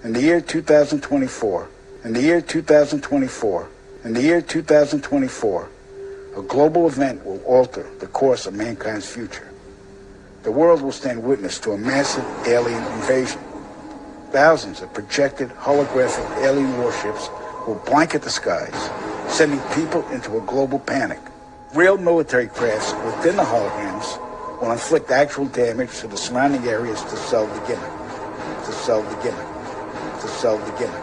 In the year 2024, in the year 2024, in the year 2024, a global event will alter the course of mankind's future. The world will stand witness to a massive alien invasion. Thousands of projected holographic alien warships will blanket the skies, sending people into a global panic. Real military crafts within the holograms will inflict actual damage to the surrounding areas to sell the gimmick, to sell the gimmick, to sell the gimmick.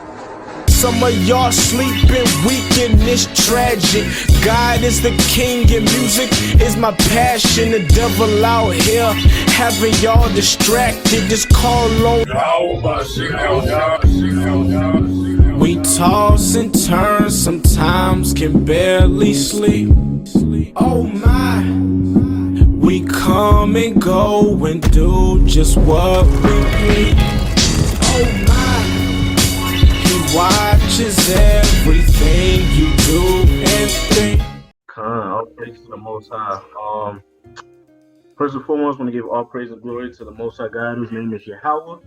Some of y'all sleeping weak and it's tragic. God is the king and music is my passion. The devil out here having y'all distracted. Just call on YAHAWASHI God. We toss and turn, sometimes can barely sleep. Oh my, we come and go and do just what we need. Oh my, watches everything you do and think. All praise to the Most High. First and foremost, I want to give all praise and glory to the Most High God, whose name is Yahawah,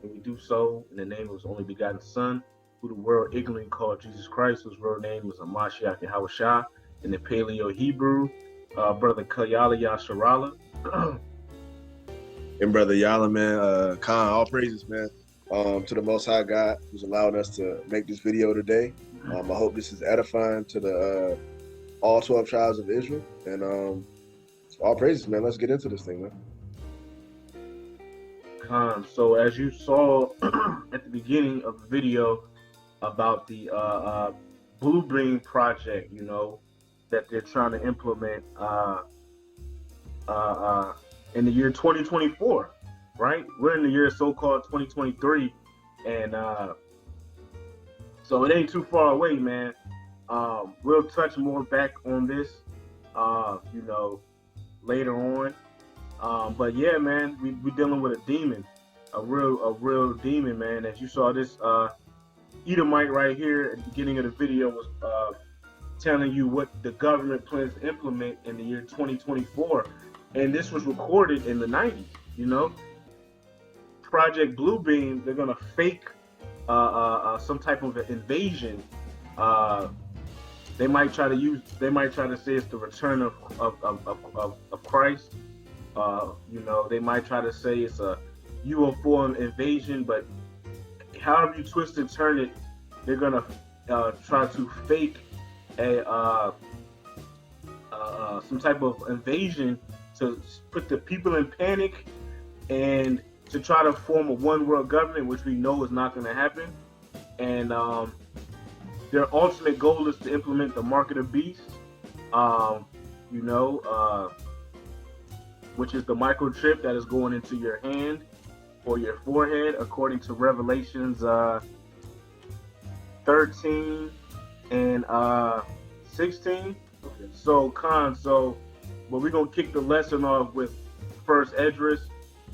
and we do so in the name of His only begotten Son, who the world ignorantly called Jesus Christ, whose real name is YAHAWASHI in the Paleo Hebrew, brother Kayala Yasharala, and brother Yala, man. Khan, all praises, man. To the Most High God, who's allowing us to make this video today. I hope this is edifying to the all 12 tribes of Israel. And all praises, man. Let's get into this thing, man. So as you saw at the beginning of the video about the Blue Beam project, you know, that they're trying to implement in the year 2024. Right, we're in the year so-called 2023, and so it ain't too far away, man. We'll touch more back on this, you know, later on. But yeah, man, we're dealing with a demon, a real demon, man. As you saw, this Edomite right here at the beginning of the video was telling you what the government plans to implement in the year 2024, and this was recorded in the 90s, you know. Project Blue Beam, they're gonna fake some type of invasion. They might try to say it's the return of Christ. You know, they might try to say it's a UFO invasion, but however you twist and turn it, they're gonna try to fake some type of invasion to put the people in panic and to try to form a one world government, which we know is not going to happen. And their ultimate goal is to implement the mark of the beast, you know, which is the microchip that is going into your hand or your forehead, according to Revelations 13 and 16. So, but we're going to kick the lesson off with first Esdras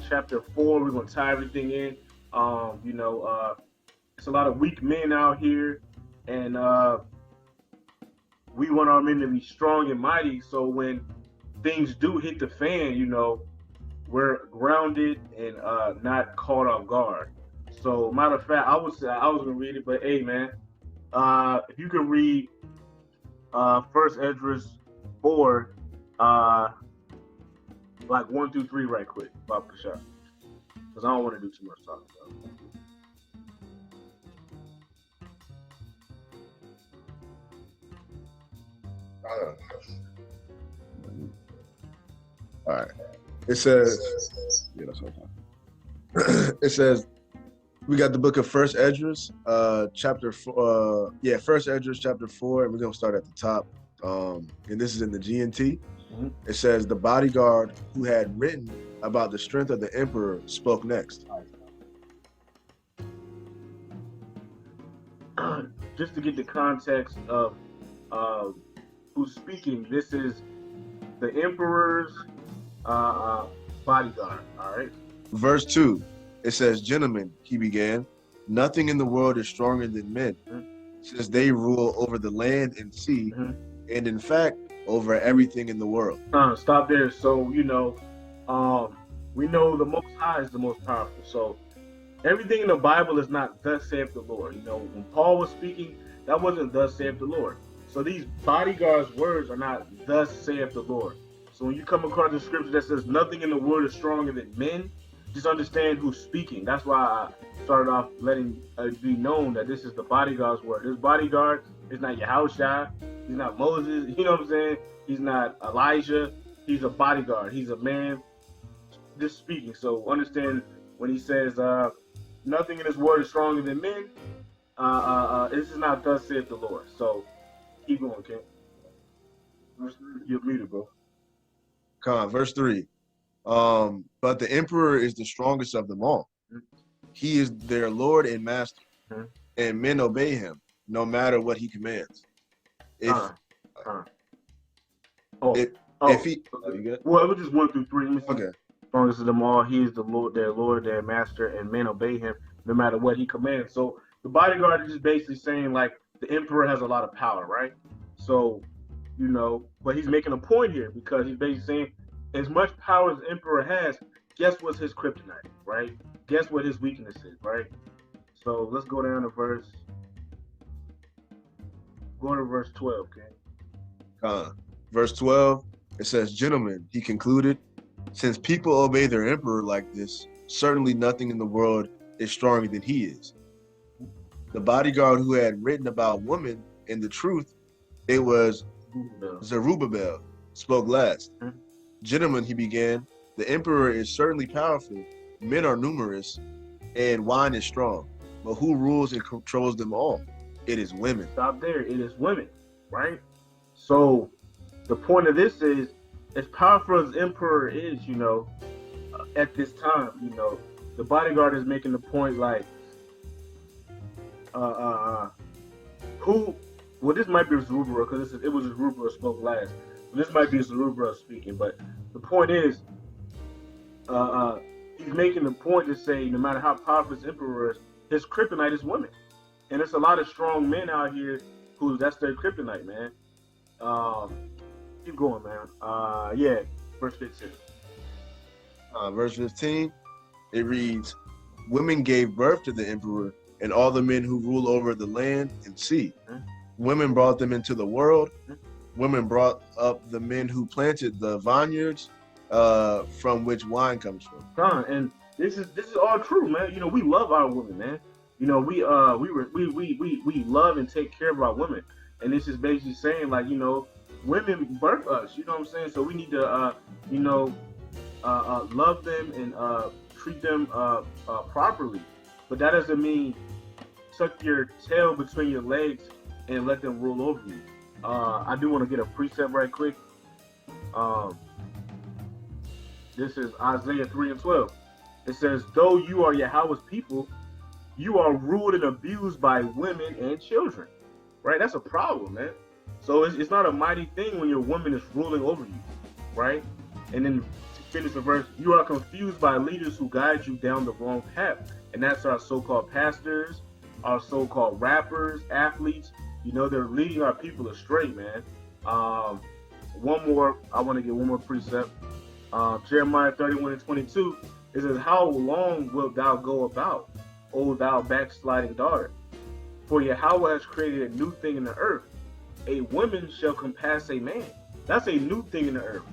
chapter 4. We're going to tie everything in. You know, it's a lot of weak men out here, and we want our men to be strong and mighty, so when things do hit the fan, you know, we're grounded and not caught off guard. So, matter of fact, I was going to read it, but hey, man, if you can read first Esdras 4, like 1 through 3 right quick, Bob Kashar, because I don't want to do too much talking about it. All right. It says, yeah, that's what I'm talking. It says, we got the book of First Esdras, chapter 4. First Esdras chapter 4, and we're gonna start at the top. And this is in the GNT. It says, the bodyguard who had written about the strength of the emperor spoke next. Just to get the context of who's speaking, this is the emperor's bodyguard, all right? Verse 2, it says, gentlemen, he began, nothing in the world is stronger than men, since they rule over the land and sea, and in fact, over everything in the world. Stop there. So, you know, we know the Most High is the most powerful. So Everything in the Bible is not thus saith the Lord. You know, when Paul was speaking, that wasn't thus saith the Lord. So these bodyguards' words are not thus saith the Lord. So when you come across the scripture that says nothing in the word is stronger than men, just understand who's speaking. That's why I started off letting it be known that this is the bodyguard's word. This bodyguard is not Yahushua. He's not Moses. You know what I'm saying? He's not Elijah. He's a bodyguard. He's a man just speaking. So understand when he says nothing in his word is stronger than men, this is not thus saith the Lord. So keep going, King. You're muted, bro. Verse 3. But the emperor is the strongest of them all. He is their Lord and master, and men obey him no matter what he commands. If he well, it was just 1 through 3. Okay. Strongest of them all, he is the Lord, their master, and men obey him no matter what he commands. So the bodyguard is just basically saying like the emperor has a lot of power, right? So, you know, but he's making a point here because he's basically saying as much power as the emperor has, guess what's his kryptonite, right? Guess what his weakness is, right? So let's go down to verse 12, okay? Verse 12, it says, "Gentlemen," he concluded, "since people obey their emperor like this, certainly nothing in the world is stronger than he is." The bodyguard who had written about women and the truth, it was Zerubbabel, spoke last. "Gentlemen," he began, "the emperor is certainly powerful, men are numerous, and wine is strong. But who rules and controls them all? It is women." Stop there. It is women, right? So the point of this is, as powerful as the emperor is, you know, at this time, you know, the bodyguard is making the point like, well, this might be Zerubbabel because it was Zerubbabel spoke last. This might be Zerubbabel speaking, but the point is, he's making the point to say no matter how powerful his emperor is, his kryptonite is women. And there's a lot of strong men out here who that's their kryptonite, man. Keep going, man. Yeah, verse 15. Verse 15, it reads, "Women gave birth to the emperor and all the men who rule over the land and sea. Women brought them into the world. Women brought up the men who planted the vineyards from which wine comes from." And this is all true, man. You know, we love our women, man. You know, we love and take care of our women, and this is basically saying like, you know, women birth us. You know what I'm saying? So we need to, you know, love them and treat them properly. But that doesn't mean tuck your tail between your legs and let them rule over you. I do want to get a precept right quick. This is Isaiah 3:12. It says, "Though you are Yahawah's people, you are ruled and abused by women and children." Right? That's a problem, man. So it's not a mighty thing when your woman is ruling over you, right? And then to finish the verse, "You are confused by leaders who guide you down the wrong path." And that's our so-called pastors, our so-called rappers, athletes. You know, they're leading our people astray, man. I want to get one more precept. Jeremiah 31:22. It says, "How long wilt thou go about, O thou backsliding daughter? For Yahawah has created a new thing in the earth. A woman shall compass a man." That's a new thing in the earth.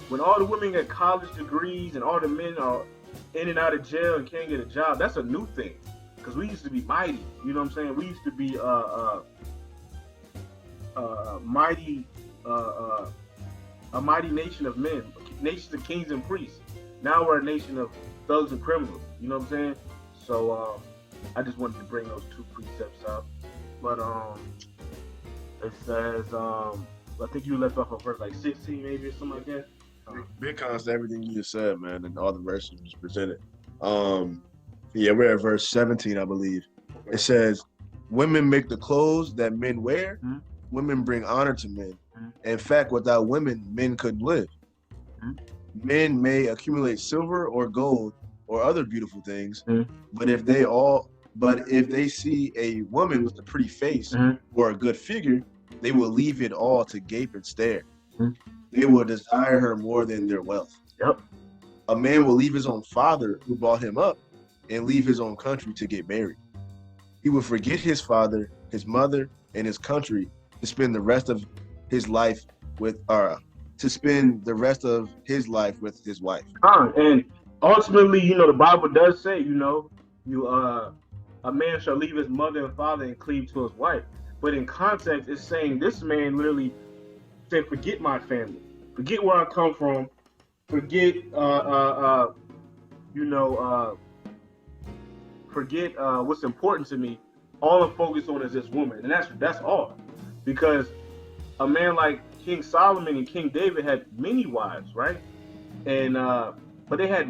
When all the women get college degrees and all the men are in and out of jail and can't get a job, that's a new thing. Because we used to be mighty. You know what I'm saying? We used to be a mighty nation of men, nations of kings and priests. Now we're a nation of thugs and criminals. You know what I'm saying? So I just wanted to bring those two precepts up. But it says, I think you left off of verse like 16 maybe or something like that. Big cons to everything you just said, man, and all the verses you just presented. Yeah, we're at verse 17, I believe. Okay. It says, "Women make the clothes that men wear. Women bring honor to men. In fact, without women, men couldn't live. Men may accumulate silver or gold or other beautiful things, but if they see a woman with a pretty face or a good figure, they will leave it all to gape and stare. They will desire her more than their wealth. A man will leave his own father who brought him up and leave his own country to get married. He would forget his father, his mother, and his country to spend the rest of his life with his wife. And ultimately, you know, the Bible does say, you know, a man shall leave his mother and father and cleave to his wife. But in context, it's saying this man literally said, forget my family, forget where I come from, forget, forget what's important to me. All I'm focused on is this woman, and that's all. Because a man like King Solomon and King David had many wives, right? And but they had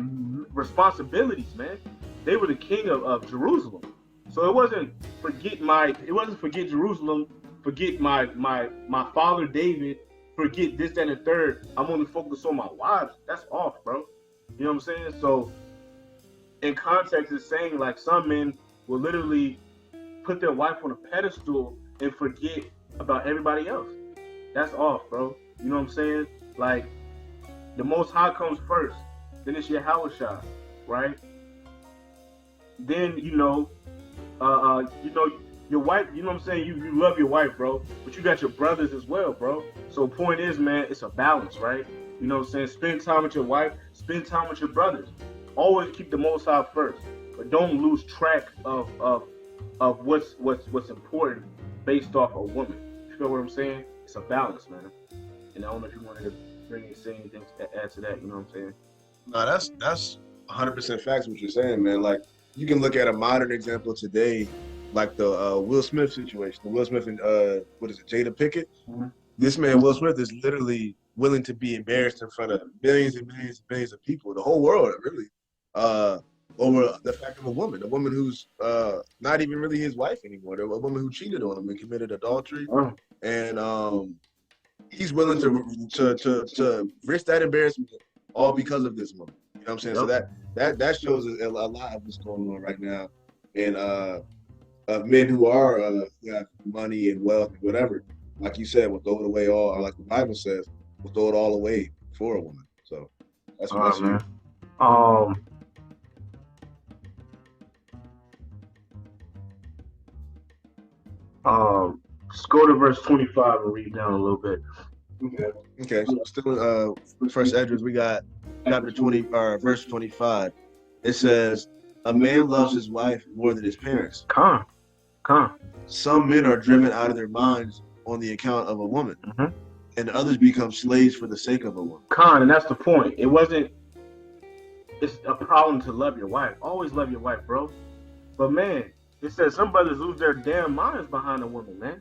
responsibilities, man. They were the king of Jerusalem. So it wasn't forget Jerusalem, forget my father David, forget this, that, and the third. I'm only focused on my wives. That's off, bro. You know what I'm saying? So in context, it's saying like some men will literally put their wife on a pedestal and forget about everybody else. That's off, bro. You know what I'm saying? Like, the Most High comes first. Then it's YAHAWASHI, right? Then, your wife, you know what I'm saying? You love your wife, bro. But you got your brothers as well, bro. So point is, man, it's a balance, right? You know what I'm saying? Spend time with your wife. Spend time with your brothers. Always keep the Most High first. But don't lose track of what's important based off a woman. You feel what I'm saying? It's a balance, man. And I don't know if you wanted to say anything to add to that. You know what I'm saying? No, that's 100% facts what you're saying, man. Like, you can look at a modern example today, like the Will Smith situation. The Will Smith and Jada Pinkett. Mm-hmm. This man, Will Smith, is literally willing to be embarrassed in front of millions and millions and millions of people, the whole world, really, over the fact of a woman who's not even really his wife anymore. A woman who cheated on him and committed adultery, and he's willing to risk that embarrassment all because of this woman. You know what I'm saying? Yep. So that shows a lot of what's going on right now, and of men who have money and wealth and whatever, like you said, will throw it away all, or like the Bible says, will throw it all away for a woman. So that's what that's man. Let's go to verse 25 and read down a little bit. Okay. So still first Esdras, we got chapter 20, verse 25. It says, "A man loves his wife more than his parents." Come. Some men are driven out of their minds on the account of a woman, and others become slaves for the sake of a woman. And that's the point. It's a problem to love your wife. Always love your wife, bro. But man, it says some brothers lose their damn minds behind a woman, man.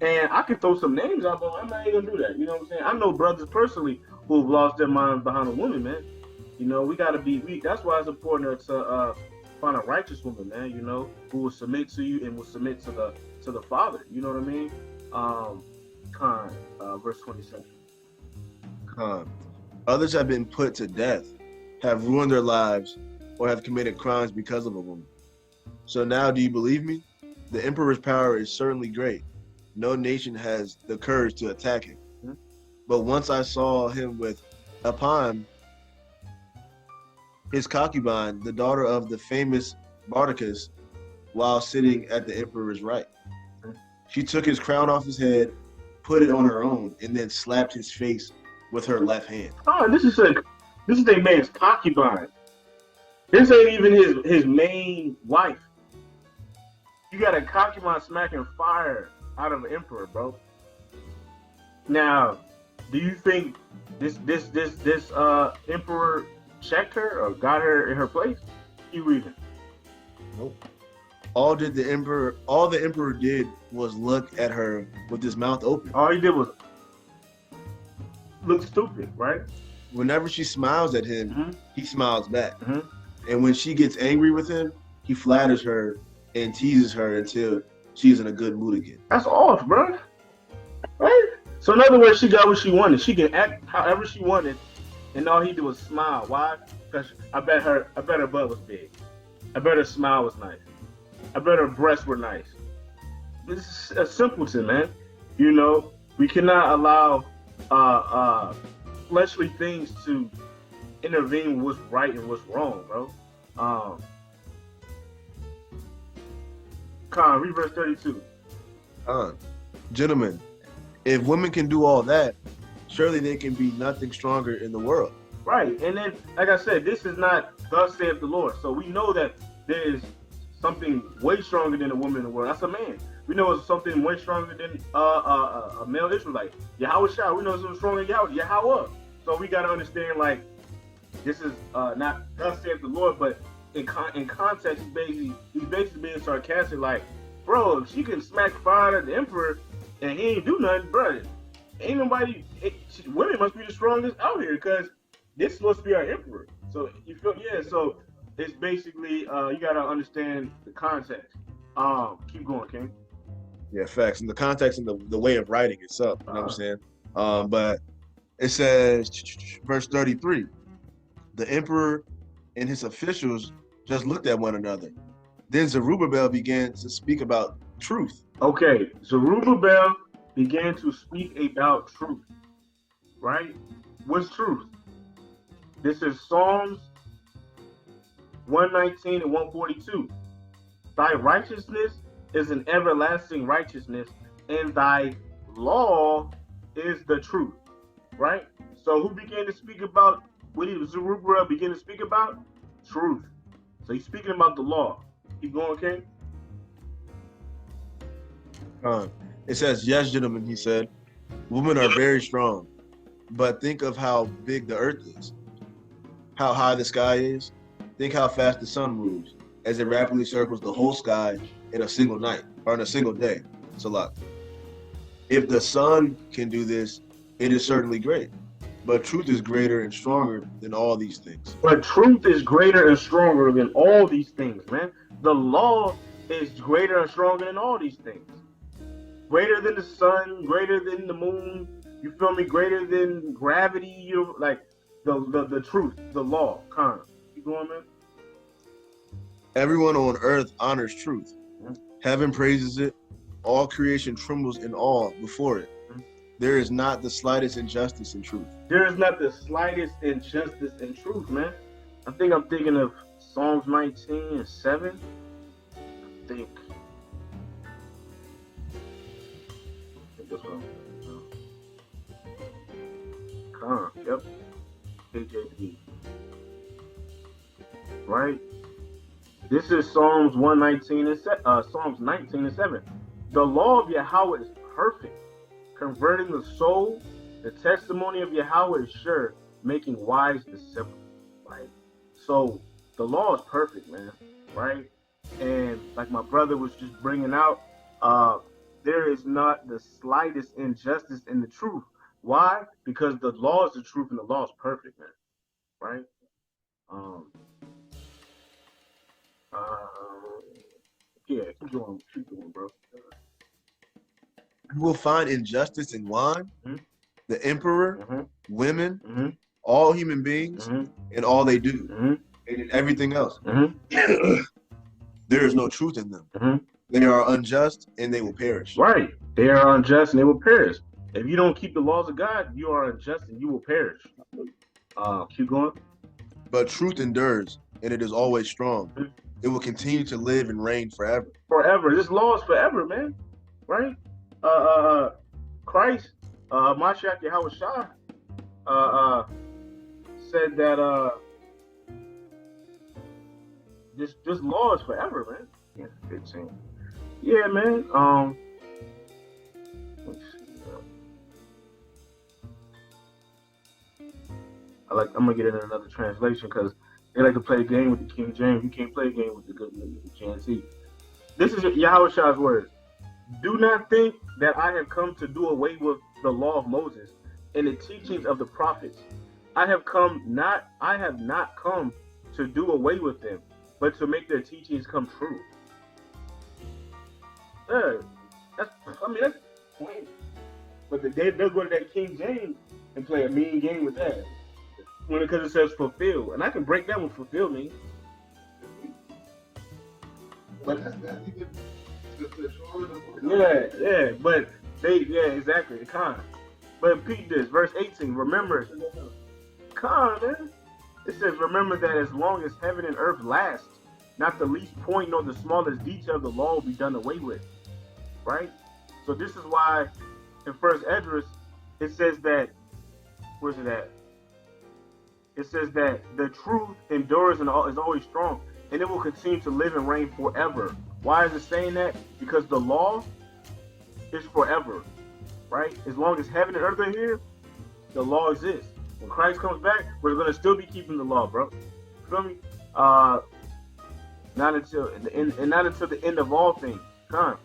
And I can throw some names out, but I'm not even gonna do that. You know what I'm saying? I know brothers personally who have lost their minds behind a woman, man. You know, we gotta be weak. That's why it's important to find a righteous woman, man. You know, who will submit to you and will submit to the Father. You know what I mean? Verse 27. Others have been put to death, have ruined their lives, or have committed crimes because of a woman. So now, do you believe me? The emperor's power is certainly great. No nation has the courage to attack him. But once I saw him with upon his concubine, the daughter of the famous Bardacus, while sitting at the emperor's right. She took his crown off his head, put it on her own, and then slapped his face with her left hand. This is a man's concubine. This ain't even his main wife. You got a concubine smacking fire out of an emperor, bro. Now, do you think this emperor checked her or got her in her place? You reading? Nope. All the emperor did was look at her with his mouth open. All he did was look stupid, right? Whenever she smiles at him, he smiles back. And when she gets angry with him, he flatters her and teases her until she's in a good mood again. That's off, bro. Right? So in other words, she got what she wanted. She can act however she wanted, and all he did was smile. Why? Because I bet her butt was big. I bet her smile was nice. I bet her breasts were nice. This is a simpleton, man. You know, we cannot allow fleshly things to intervene with what's right and what's wrong, bro. Khan, read verse 32. Gentlemen, if women can do all that, surely they can be nothing stronger in the world. Right, and then, like I said, this is not thus saith the Lord. So we know that there is something way stronger than a woman in the world. That's a man. We know it's something way stronger than a male Israelite. YAHAWASHI, we know it's something stronger than YAHWAH. So we got to understand, like, this is not thus saith the Lord, but in context, he's basically being sarcastic, like, bro, if she can smack fire at the emperor and he ain't do nothing, bro, ain't nobody, women must be the strongest out here, because this is supposed to be our emperor. So you feel, yeah, so it's basically, you got to understand the context. Keep going, King. Yeah, facts. And the context and the way of writing itself, you know what I'm saying? But it says, verse 33, the emperor and his officials just looked at one another. Then Zerubbabel began to speak about truth. Okay, Zerubbabel began to speak about truth, right? What's truth? This is Psalms 119 and 142. Thy righteousness is an everlasting righteousness, and thy law is the truth, right? So who began to speak about, what did Zerubbabel begin to speak about? Truth. So he's speaking about the law. Keep going, King. It says, yes, gentlemen, he said, women are very strong, but think of how big the earth is, how high the sky is. Think how fast the sun moves as it rapidly circles the whole sky in a single night, or in a single day. Salat. If the sun can do this, it is certainly great. But truth is greater and stronger than all these things. But truth is greater and stronger than all these things, man. The law is greater and stronger than all these things. Greater than the sun, greater than the moon, you feel me? Greater than gravity, you like the truth, the law, kind of. Keep going, man. Everyone on earth honors truth. Heaven praises it. All creation trembles in awe before it. There is not the slightest injustice in truth. There is not the slightest injustice in truth, man. I think I'm thinking of Psalms 19 and 7. I think this one. Yep. KJV. Right? This is Psalms 119 and Psalms 19 and 7. The law of Yahweh is perfect, converting the soul. The testimony of Yahweh is sure, making wise the simple. Right? So the law is perfect, man. Right? And like my brother was just bringing out, there is not the slightest injustice in the truth. Why? Because the law is the truth and the law is perfect, man. Right? Yeah, keep going, bro. You will find injustice in wine, the emperor, women, all human beings, and all they do, and in everything else. There is no truth in them. They are unjust and they will perish. Right. They are unjust and they will perish. If you don't keep the laws of God, you are unjust and you will perish. Keep going. But truth endures, and it is always strong. It will continue to live and reign forever. Forever. This law is forever, man. Right? Christ, Mashiach YAHAWASHI, said that this law is forever, man. Yeah, 15. Yeah, man. Let's see. I'm gonna get it in another translation because they like to play a game with the King James. You can't play a game with the good GNC. This is YAHAWASHI's words. Do not think that I have come to do away with the law of Moses and the teachings of the prophets. I have not come to do away with them, but to make their teachings come true. That's plain. But they'll go to that King James and play a mean game with that. Because it says fulfill. And I can break down what fulfill means. But yeah, but exactly. The con. But repeat this, verse 18. Remember, con, man. It says, remember that as long as heaven and earth last, not the least point nor the smallest detail of the law will be done away with, right? So this is why in First Esdras it says that, where's it at? It says that the truth endures and is always strong, and it will continue to live and reign forever. Why is it saying that? Because the law is forever, right? As long as heaven and earth are here, the law exists. When Christ comes back, we're gonna still be keeping the law, bro. Feel me? Not until the end, and not until the end of all things. Come.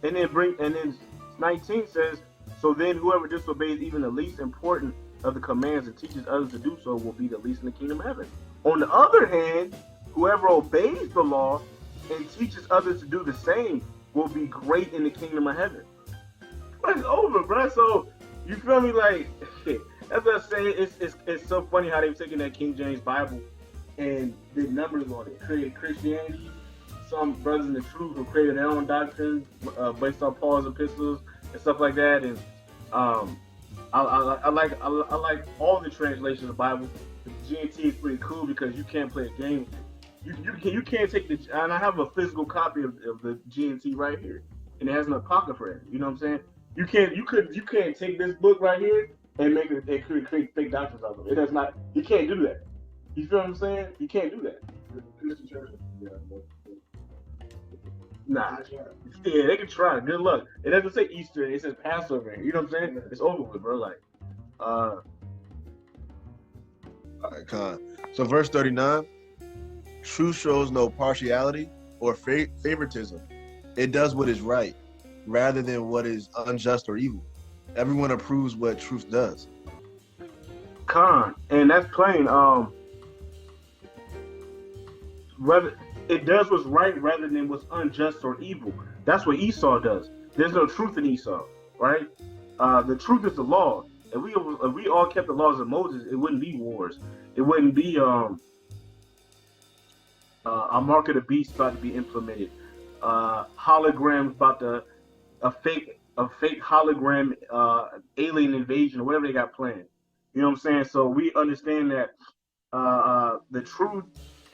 And then 19 says, so then whoever disobeys even the least important of the commands and teaches others to do so will be the least in the kingdom of heaven. On the other hand, whoever obeys the law and teaches others to do the same will be great in the kingdom of heaven. It's over, bro. So you feel me? Like that's what I say. It's so funny how they've taken that King James Bible and did numbers on it, created Christianity. Some brothers in the truth who created their own doctrines based on Paul's epistles and stuff like that. And I like all the translations of the Bible. The GNT is pretty cool because you can't play a game. You can't take the, and I have a physical copy of the GNT right here, and it has an apocrypha in it. You know what I'm saying? You can't take this book right here and make it create fake doctrines out of it. It does not. You can't do that. You feel what I'm saying? You can't do that. Nah. Yeah, they can try. Good luck. It doesn't say Easter. It says Passover. You know what I'm saying? It's over with, bro. Like, all right, Con. So verse 39, truth shows no partiality or favoritism. It does what is right, rather than what is unjust or evil. Everyone approves what truth does. Con, and that's plain. Rather, it does what's right rather than what's unjust or evil. That's what Esau does. There's no truth in Esau, right? The truth is the law. If we all kept the laws of Moses, it wouldn't be wars. It wouldn't be a mark of the beast about to be implemented. Holograms about to a fake hologram alien invasion or whatever they got planned. You know what I'm saying? So we understand that the truth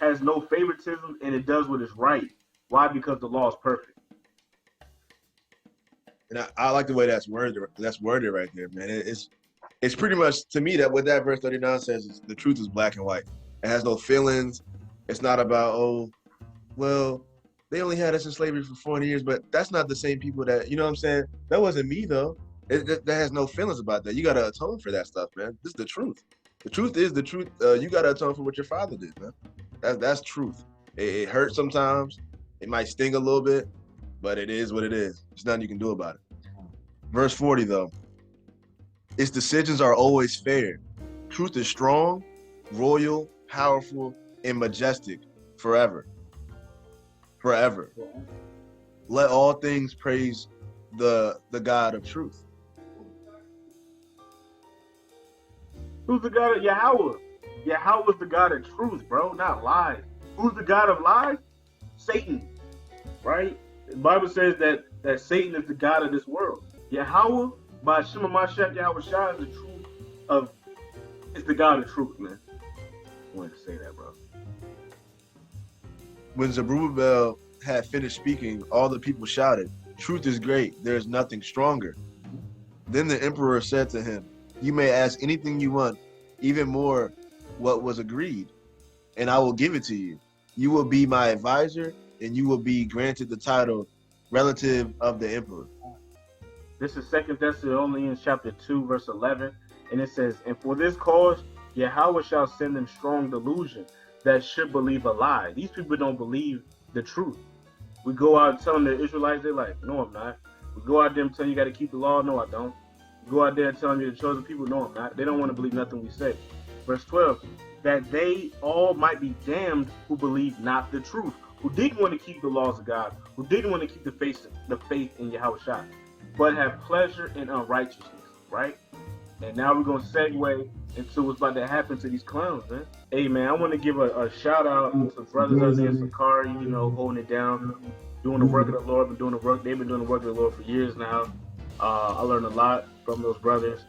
has no favoritism and it does what is right. Why? Because the law is perfect. And I like the way that's worded right there, man. It's pretty much, to me, that what that verse 39 says is the truth is black and white. It has no feelings. It's not about, oh, well, they only had us in slavery for 40 years, but that's not the same people that, you know what I'm saying? That wasn't me, though. That has no feelings about that. You got to atone for that stuff, man. This is the truth. The truth is the truth. You got to atone for what your father did, man. That's truth. It hurts sometimes. It might sting a little bit, but it is what it is. There's nothing you can do about it. Verse 40, though. Its decisions are always fair. Truth is strong, royal, powerful, and majestic forever. Forever. Let all things praise the God of truth. Who's the God of Yahawah? Yahawah's the God of truth, bro, not lies. Who's the God of lies? Satan, right? The Bible says that Satan is the God of this world. Yahawah, by Shema Mashiach YAHAWASHI, is the truth of, it's the God of truth, man. I wanted to say that, bro. When Zerubbabel had finished speaking, all the people shouted, "Truth is great, there is nothing stronger." Then the emperor said to him, "You may ask anything you want, even more what was agreed, and I will give it to you. You will be my advisor, and you will be granted the title relative of the emperor." This is 2 Thessalonians chapter 2, verse 11, and it says, "And for this cause, Yahawah shall send them strong delusion that should believe a lie." These people don't believe the truth. We go out telling the Israelites, they're like, "No, I'm not." We go out there and tell you got to keep the law. No, I don't. We go out there and telling you the chosen people. No, I'm not. They don't want to believe nothing we say. Verse 12, that they all might be damned who believe not the truth, who didn't want to keep the laws of God, who didn't want to keep the faith in Yahawashi, but have pleasure in unrighteousness, right? And now we're going to segue into what's about to happen to these clowns, man. Hey, man, I want to give a shout out to brothers out there in Sakari, you know, holding it down, doing the work of the Lord, they've been doing the work of the Lord for years now. I learned a lot from those brothers.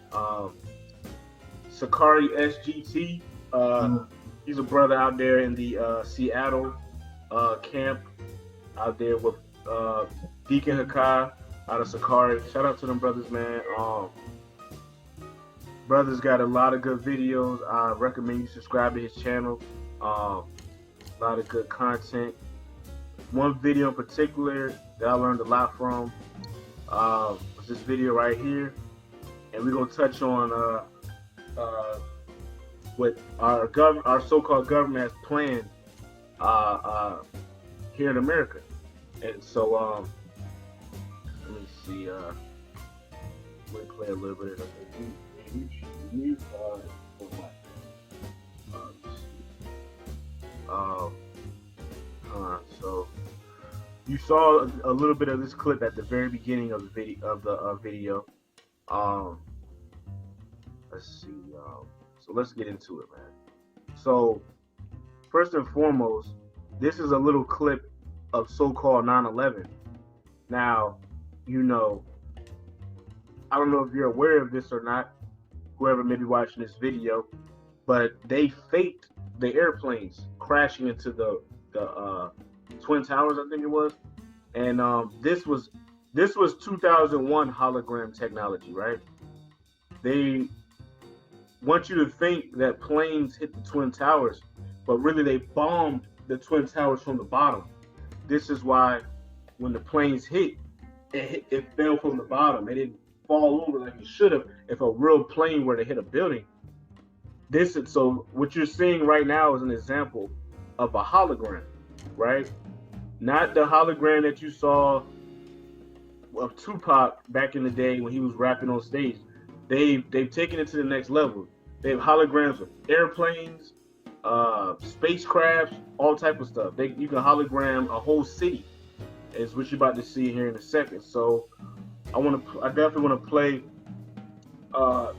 Sakari SGT, he's a brother out there in the Seattle camp out there with Deacon Hakai out of Sakari. Shout out to them brothers, man. Brother's got a lot of good videos. I recommend you subscribe to his channel. A lot of good content. One video in particular that I learned a lot from was this video right here, and we're gonna touch on what our so-called government has planned here in America. And so let me see. Let me play a little bit of it. So you saw a little bit of this clip at the very beginning of the video. Let's see. So let's get into it, man. So first and foremost, this is a little clip of so-called 9/11. Now, you know, I don't know if you're aware of this or not, whoever may be watching this video, but they faked the airplanes crashing into the Twin Towers, I think it was. And this was 2001 hologram technology, right? They want you to think that planes hit the Twin Towers, but really they bombed the Twin Towers from the bottom. This is why when the planes hit, it fell from the bottom. It didn't fall over like it should have if a real plane were to hit a building. So what you're seeing right now is an example of a hologram, right? Not the hologram that you saw of Tupac back in the day when he was rapping on stage. They've taken it to the next level. They have holograms of airplanes, spacecrafts, all type of stuff. You can hologram a whole city, is what you're about to see here in a second. So I definitely want to play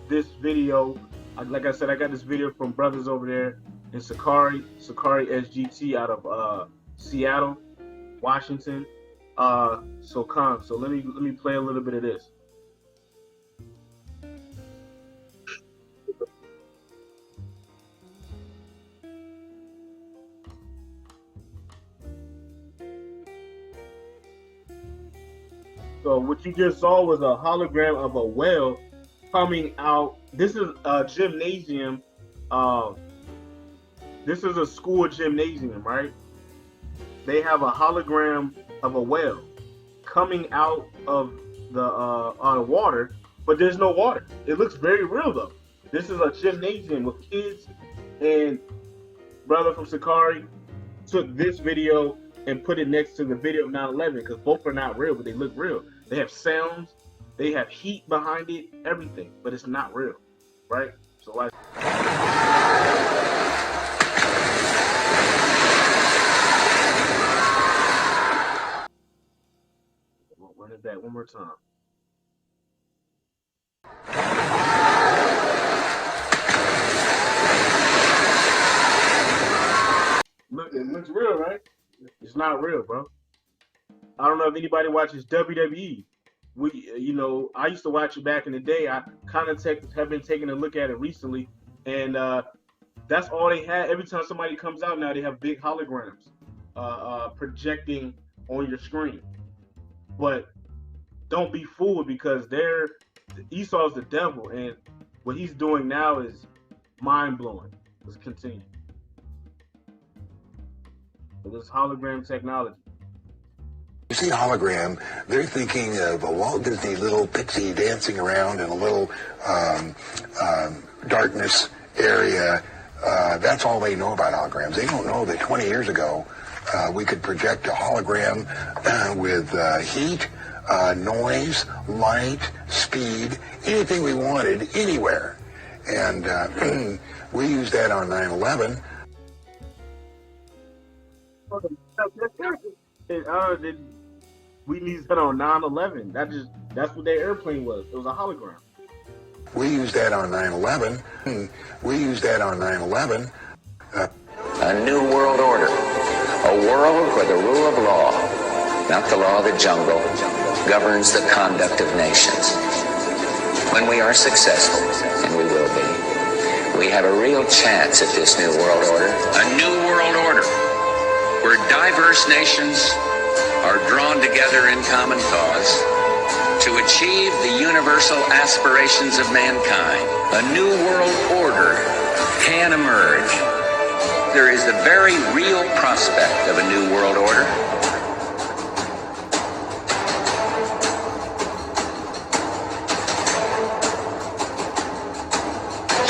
this video. Like I said, I got this video from brothers over there in Sakari SGT out of Seattle, Washington. So let me play a little bit of this. So what you just saw was a hologram of a whale coming out. This is a gymnasium. This is a school gymnasium, right? They have a hologram of a whale coming out of the water, but there's no water. It looks very real though. This is a gymnasium with kids, and brother from Sakari took this video and put it next to the video of 9/11 because both are not real, but they look real. They have sounds, they have heat behind it, everything, but it's not real, right? So like. Run it back one more time. Look, it looks real, right? It's not real, bro. I don't know if anybody watches WWE. I used to watch it back in the day. I kind of have been taking a look at it recently, and that's all they had. Every time somebody comes out now, they have big holograms projecting on your screen. But don't be fooled because Esau's the devil, and what he's doing now is mind-blowing. Let's continue. So this hologram technology. You see hologram, they're thinking of a Walt Disney little pixie dancing around in a little darkness area. That's all they know about holograms. They don't know that 20 years ago, we could project a hologram with heat, noise, light, speed, anything we wanted, anywhere. And we used that on 9/11. We used that on 9/11. That's what their airplane was. It was a hologram. We used that on 9/11. We used that on 9/11. A new world order. A world where the rule of law, not the law of the jungle, governs the conduct of nations. When we are successful, and we will be, we have a real chance at this new world order. A new world order. where diverse nations are drawn together in common cause to achieve the universal aspirations of mankind. A new world order can emerge. There is the very real prospect of a new world order.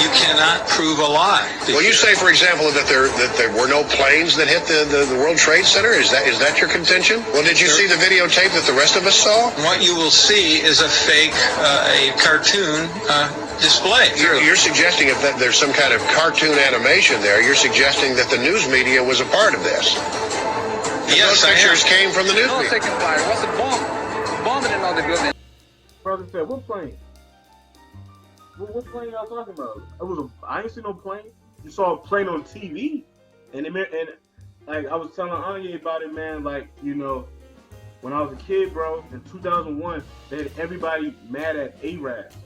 You cannot prove a lie. Well, you say, for example, that there were no planes that hit the World Trade Center. Is that your contention? Well, did you see the videotape that the rest of us saw? What you will see is a fake, a cartoon display. You're suggesting that there's some kind of cartoon animation there. You're suggesting that the news media was a part of this. Yes, those pictures came from the news No, media. taking fire. What's the bomb? Bombing in all the building. Brother said, what plane? What plane y'all talking about? I ain't seen no plane. You saw a plane on TV, and like I was telling Anya about it, man. Like, you know, when I was a kid, bro, in 2001, they had everybody mad at Arabs,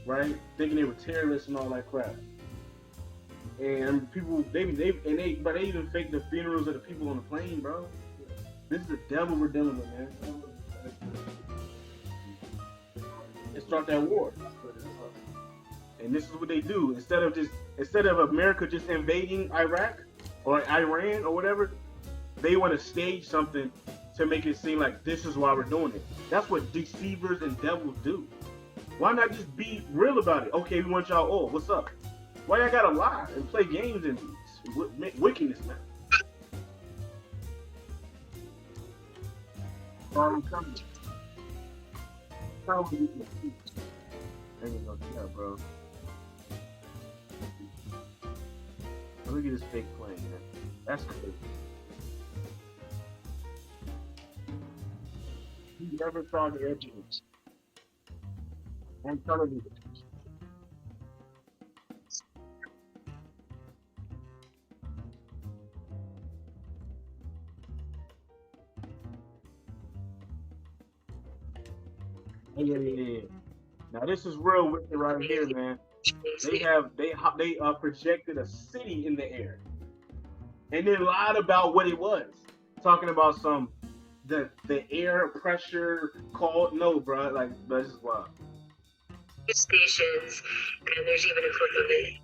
right? Thinking they were terrorists and all that crap. And people, they even faked the funerals of the people on the plane, bro. This is the devil we're dealing with, man. Let's start that war. And this is what they do. Instead of America just invading Iraq or Iran or whatever, they want to stage something to make it seem like this is why we're doing it. That's what deceivers and devils do. Why not just be real about it? Okay, we want y'all all. What's up? Why y'all gotta lie and play games and wickedness, man? Bro. Look at this fake plane, man. That's crazy. You never saw the evidence on television. Yeah. Now this is real wicked right here, man. They projected a city in the air, and then lied about what it was, talking about the air pressure called. No, bro, like this is wild. Stations, and there's even a clip of it.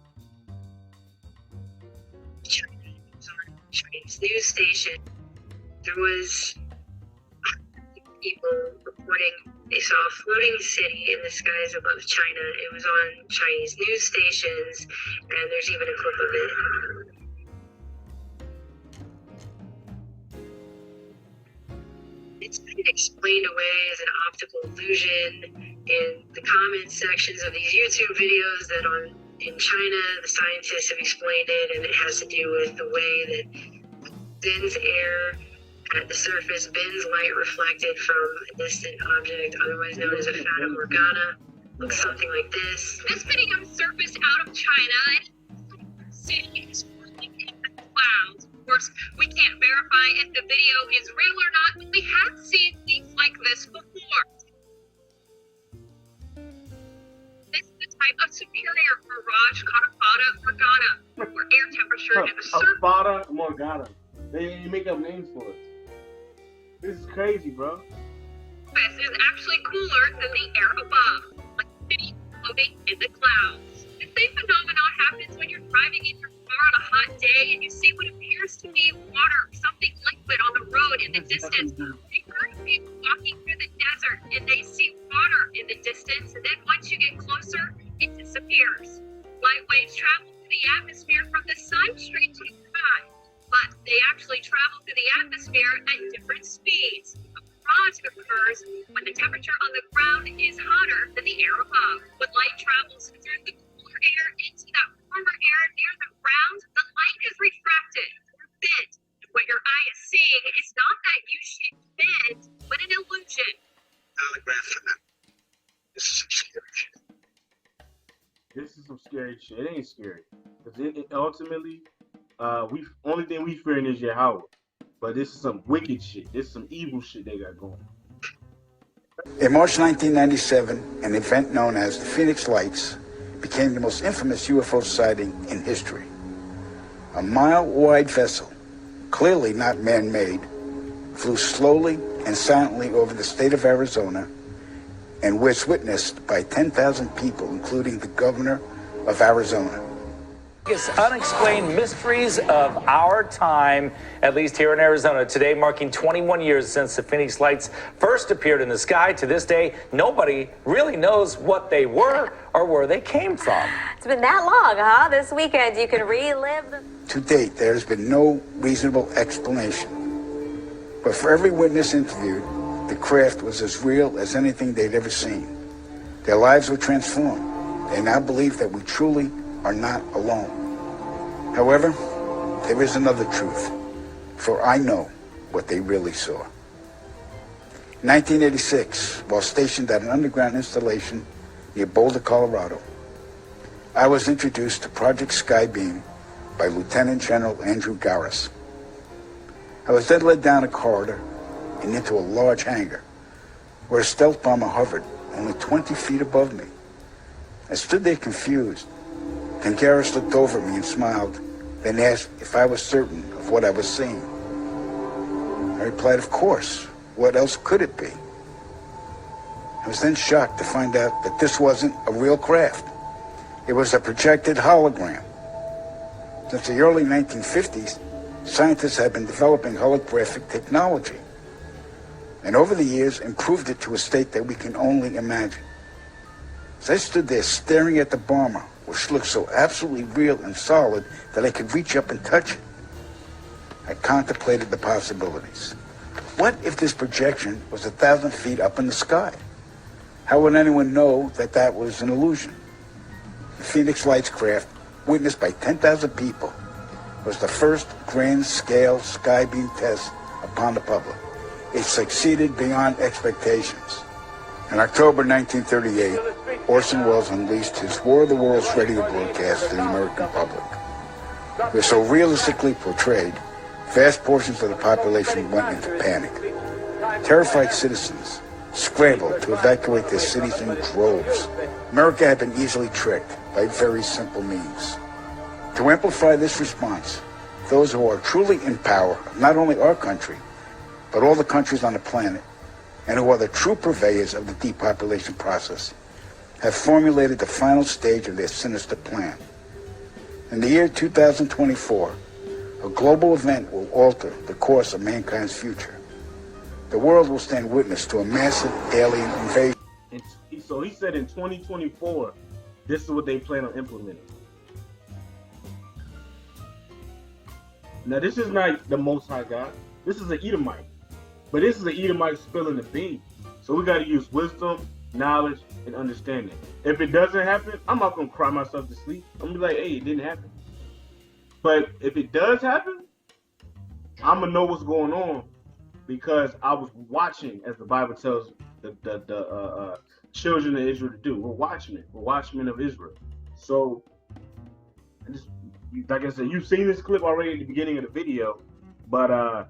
Chinese news station. There was people reporting they saw a floating city in the skies above China. It was on Chinese news stations, and there's even a clip of it. It's been explained away as an optical illusion in the comment sections of these YouTube videos that in China, the scientists have explained it, and it has to do with the way that dense air at the surface bends light reflected from a distant object, otherwise known as a fata morgana. Looks something like this. This video surfaced out of China, and the city is floating in the clouds. Of course, we can't verify if the video is real or not, but we have seen things like this before. This is the type of superior mirage called a fata morgana, where air temperature at the surface. Fata morgana. They make up names for it. This is crazy, bro. This is actually cooler than the air above, like a city floating in the clouds. The same phenomenon happens when you're driving in your car on a hot day and you see what appears to be water, something liquid on the road in the distance. We've heard of people walking through the desert and they see water in the distance, and then once you get closer, it disappears. Light waves travel through the atmosphere from the sun straight to the sky, but they actually travel through the atmosphere at different speeds. A mirage occurs when the temperature on the ground is hotter than the air above. When light travels through the cooler air into that warmer air near the ground, the light is refracted or bent. What your eye is seeing is not that U-shaped bend, but an illusion. Hologram phenomenon. This is some scary shit. This is some scary shit. It ain't scary. Because it ultimately, only thing we fearing is Yahawah. But this is some wicked shit. This is some evil shit they got going. In March 1997, an event known as the Phoenix Lights became the most infamous UFO sighting in history. A mile-wide vessel clearly not man-made, flew slowly and silently over the state of Arizona and was witnessed by 10,000 people, including the governor of Arizona. Unexplained mysteries of our time, at least here in Arizona. Today marking 21 years since the Phoenix Lights first appeared in the sky. To this day, nobody really knows what they were or where they came from. It's been that long, huh? This weekend you can relive the... To date, there has been no reasonable explanation. But for every witness interviewed, the craft was as real as anything they'd ever seen. Their lives were transformed. They now believe that we truly are not alone. However, there is another truth, for I know what they really saw. In 1986, while stationed at an underground installation near Boulder, Colorado, I was introduced to Project Skybeam by Lieutenant General Andrew Garris. I was then led down a corridor and into a large hangar where a stealth bomber hovered only 20 feet above me. I stood there confused. Then Garris looked over at me and smiled, then asked if I was certain of what I was seeing. I replied, of course. What else could it be? I was then shocked to find out that this wasn't a real craft. It was a projected hologram. Since the early 1950s, scientists have been developing holographic technology, and over the years improved it to a state that we can only imagine. As I stood there staring at the bomber, which looked so absolutely real and solid that I could reach up and touch it, I contemplated the possibilities. What if this projection was 1,000 feet up in the sky? How would anyone know that that was an illusion? The Phoenix Lights craft, witnessed by 10,000 people, was the first grand-scale skybeam test upon the public. It succeeded beyond expectations. In October 1938, Orson Welles unleashed his War of the Worlds radio broadcast to the American public. It was so realistically portrayed, vast portions of the population went into panic. Terrified citizens scrambled to evacuate their cities in droves. America had been easily tricked by very simple means. To amplify this response, those who are truly in power, not only our country, but all the countries on the planet, and who are the true purveyors of the depopulation process, have formulated the final stage of their sinister plan. In the year 2024, a global event will alter the course of mankind's future. The world will stand witness to a massive alien invasion. So he said in 2024, this is what they plan on implementing. Now, this is not the Most High God. This is an Edomite. But this is an Edomite spilling the beans. So we got to use wisdom, knowledge, and understanding. If it doesn't happen, I'm not going to cry myself to sleep. I'm going to be like, hey, it didn't happen. But if it does happen, I'm going to know what's going on because I was watching, as the Bible tells the children of Israel to do. We're watching it. We're watchmen of Israel. So, like I said, you've seen this clip already at the beginning of the video, but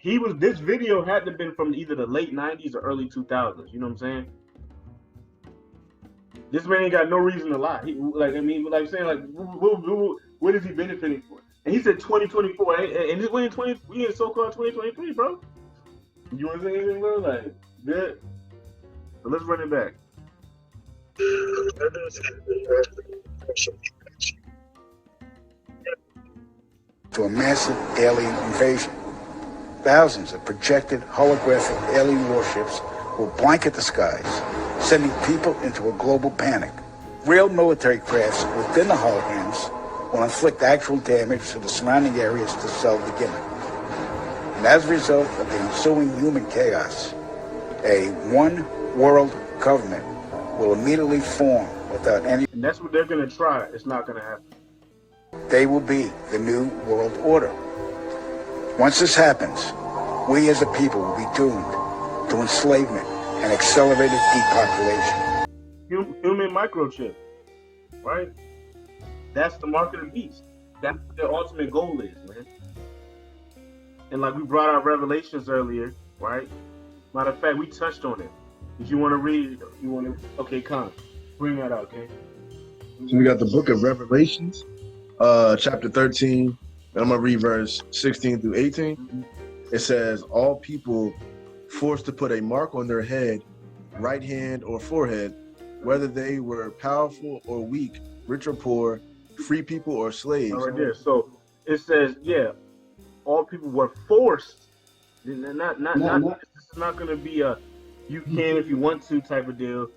this video had to have been from either the late 90s or early 2000s. You know what I'm saying? This man ain't got no reason to lie. What is he benefiting for? And he said 2024, and this way we in so-called 2023, bro. You want to say anything, bro? Like, good. So let's run it back. To a massive alien invasion. Thousands of projected holographic alien warships will blanket the skies, sending people into a global panic. Real military crafts within the holograms will inflict actual damage to the surrounding areas to sell the gimmick. And as a result of the ensuing human chaos, a one-world government will immediately form without any... And that's what they're going to try. It's not going to happen. They will be the new world order. Once this happens, we as a people will be doomed to enslavement and accelerated depopulation. Human microchip, right? That's the mark of the beast. That's what their ultimate goal is, man. And like we brought out Revelations earlier, right? Matter of fact, we touched on it. If you want to read, okay, come, bring that out, okay? So we got the book of Revelations, chapter 13, And I'm going to read verse 16 through 18. It says, all people forced to put a mark on their head, right hand or forehead, whether they were powerful or weak, rich or poor, free people or slaves. Right there. So it says, yeah, all people were forced. This is not going to be a you can if you want to type of deal.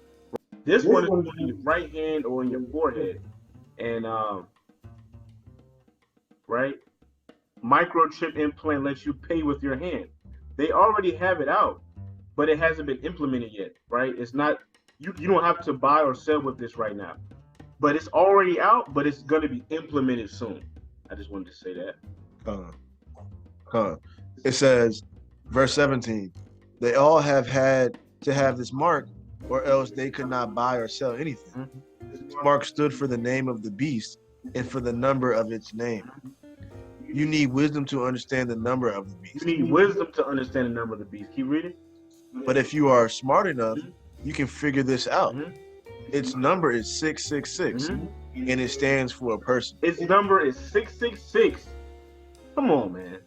This one is on your right hand or on your forehead. And right? Microchip implant lets you pay with your hand. They already have it out, but it hasn't been implemented yet, right? It's not you don't have to buy or sell with this right now. But it's already out, but it's going to be implemented soon. I just wanted to say that. It says, verse 17, they all have had to have this mark, or else they could not buy or sell anything. This mark stood for the name of the beast and for the number of its name. You need wisdom to understand the number of the beast. You need wisdom to understand the number of the beast. Keep reading. But if you are smart enough, you can figure this out. Its number is 666, and it stands for a person. Its number is 666. Come on, man.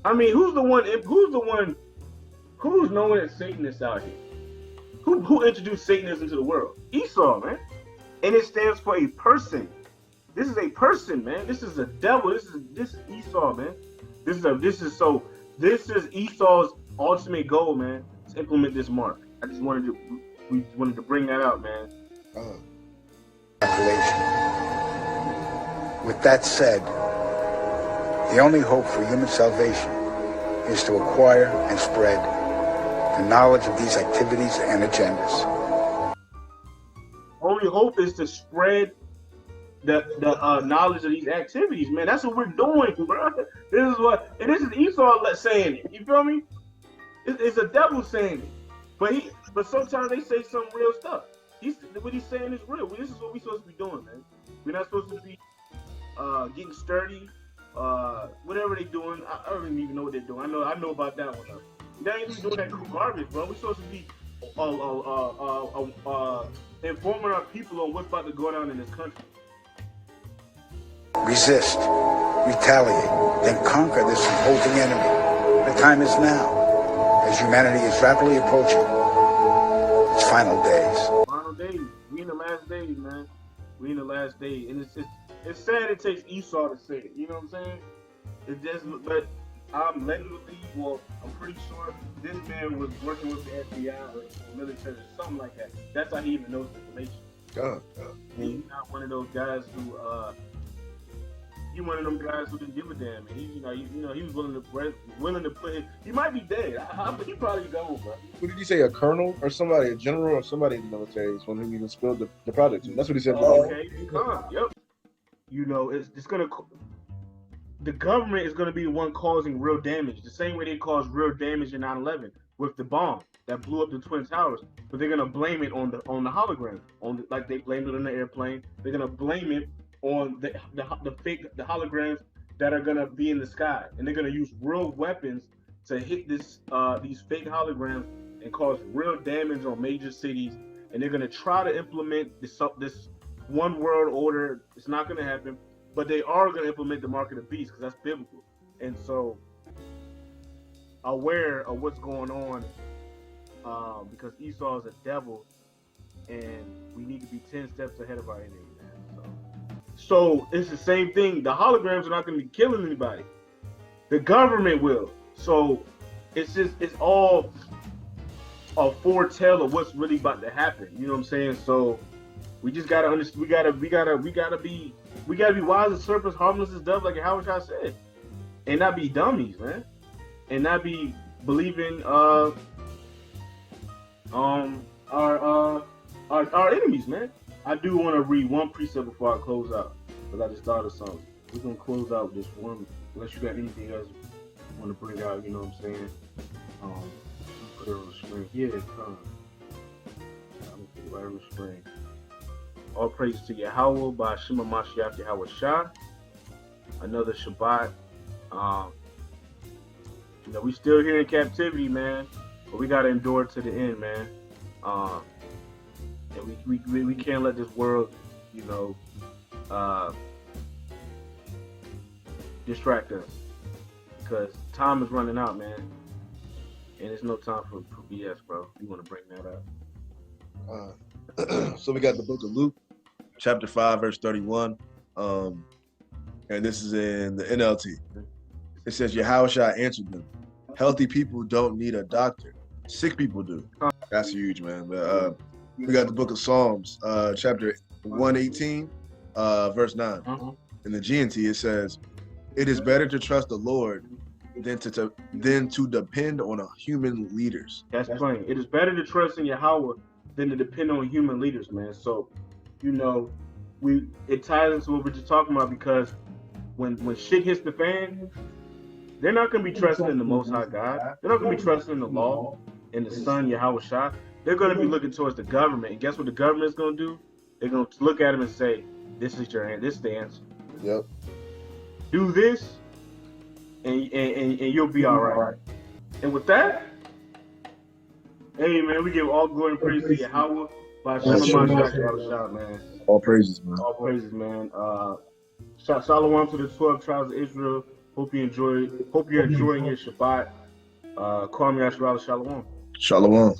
I mean, who's known as Satanists out here? Who introduced Satanism to the world? Esau, man. And it stands for a person. This is a person, man. This is a devil. This is Esau, man. This is Esau's ultimate goal, man, to implement this mark. We wanted to bring that out, man. With that said, the only hope for human salvation is to acquire and spread the knowledge of these activities and agendas. Only hope is to spread the knowledge of these activities, man. That's what we're doing, bro. This is Esau saying it. You feel me? It's a devil saying it. But sometimes they say some real stuff. What he's saying is real. This is what we're supposed to be doing, man. We're not supposed to be getting sturdy, whatever they're doing. I don't even know what they're doing. I know about that one. They ain't even doing that garbage, bro. We're supposed to be informing our people on what's about to go down in this country. Resist, retaliate, then conquer this imposing enemy. The time is now, as humanity is rapidly approaching its final days. Final days. We in the last days, man. We in the last days, and it's sad it takes Esau to say it. You know what I'm saying? It just, but I'm led to believe. Well, I'm pretty sure this man was working with the FBI or military or something like that. That's how he even knows the information. He's not one of those guys who. He one of them guys who didn't give a damn, and he was willing to put his. He might be dead. He probably gone, bro. What did he say? A colonel or somebody, a general or somebody in the military is one who even spilled the project to. That's what he said. Okay, yep. It's gonna. The government is gonna be the one causing real damage, the same way they caused real damage in 9/11 with the bomb that blew up the Twin Towers. But they're gonna blame it on the hologram, like they blamed it on the airplane. They're gonna blame it on the holograms that are gonna be in the sky, and they're gonna use real weapons to hit these fake holograms and cause real damage on major cities. And they're gonna try to implement this one world order. It's not gonna happen, but they are gonna implement the mark of the beast because that's biblical. And so, aware of what's going on, because Esau is a devil, and we need to be 10 steps ahead of our enemy. So it's the same thing. The holograms are not going to be killing anybody. The government will. So it's all a foretell of what's really about to happen. You know what I'm saying? So we just gotta understand. We gotta be wise as serpents, harmless as doves, like YAHAWASHI said, and not be dummies, man, and not be believing our enemies, man. I do want to read one precept before I close out, because I just thought of something. We're going to close out with this one, unless you got anything else you want to bring out, you know what I'm saying? Put it on the screen. Yeah, it's coming. I'm going to put it right on the screen. All praise to Yahawah by Shema Mashiach YAHAWASHI. Another Shabbat. We still here in captivity, man, but we got to endure to the end, man. And we can't let this world, distract us. Because time is running out, man. And it's no time for BS, bro. You want to bring that up. So we got the book of Luke, chapter 5, verse 31. And this is in the NLT. It says, YAHAWASHI answered them, healthy people don't need a doctor. Sick people do. That's huge, man. But, we got the book of Psalms, chapter 118, verse 9. In the GNT, it says, it is better to trust the Lord than to depend on human leaders. That's plain. It is better to trust in Yahweh than to depend on human leaders, man. So, you know, it ties into what we're just talking about, because when shit hits the fan, they're not going to be trusting in the Most High God. They're not going to be trusting in the law and the Son, YAHAWASHI. They're going to be looking towards the government. And guess what the government is going to do? They're going to look at him and say, this is your answer. This is the answer. Yep. Do this, and you'll be all right. And with that, hey, man, we give all glory and praise to Yahweh by YAHAWASHI, man. All praises, man. All praises, man. Shalom to the 12 tribes of Israel. Hope you're enjoying your Shabbat. Call me Asherah Shalom. Shalom.